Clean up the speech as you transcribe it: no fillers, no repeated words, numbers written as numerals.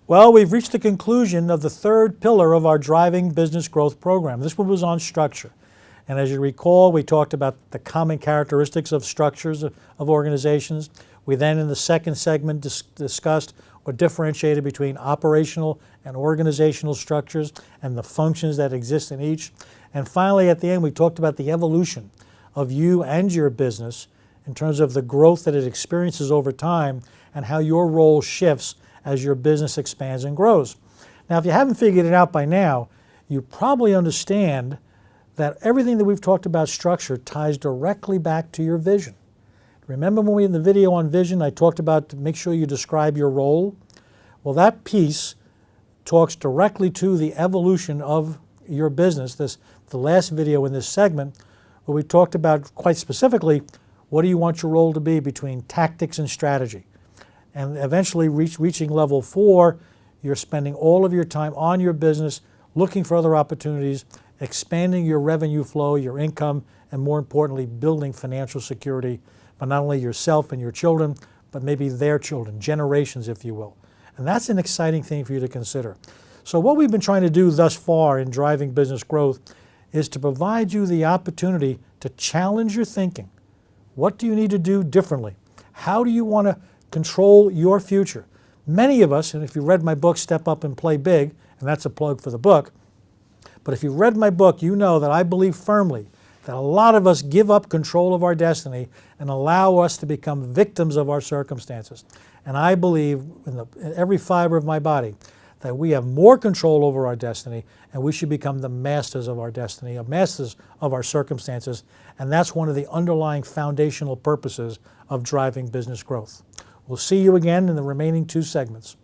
Well, we've reached the conclusion of the third pillar of our Driving Business Growth program. This one was on structure. And as you recall, we talked about the common characteristics of structures of organizations. We then, in the second segment, discussed or differentiated between operational and organizational structures and the functions that exist in each. And finally, at the end, we talked about the evolution of you and your business in terms of the growth that it experiences over time and how your role shifts as your business expands and grows. Now, if you haven't figured it out by now, you probably understand that everything that we've talked about structure ties directly back to your vision. Remember when we in the video on vision, I talked about to make sure you describe your role? Well, that piece talks directly to the evolution of your business. The last video in this segment, where we talked about quite specifically, what do you want your role to be between tactics and strategy? And eventually reaching level 4, you're spending all of your time on your business, looking for other opportunities, expanding your revenue flow, your income, and more importantly, building financial security for not only yourself and your children, but maybe their children, generations, if you will. And that's an exciting thing for you to consider. So what we've been trying to do thus far in Driving Business Growth is to provide you the opportunity to challenge your thinking. What do you need to do differently? How do you want to control your future? Many of us, and if you read my book, Step Up and Play Big, and that's a plug for the book, but if you read my book, you know that I believe firmly that a lot of us give up control of our destiny and allow us to become victims of our circumstances. And I believe in every fiber of my body that we have more control over our destiny and we should become the masters of our destiny, masters of our circumstances. And that's one of the underlying foundational purposes of Driving Business Growth. We'll see you again in the remaining 2 segments.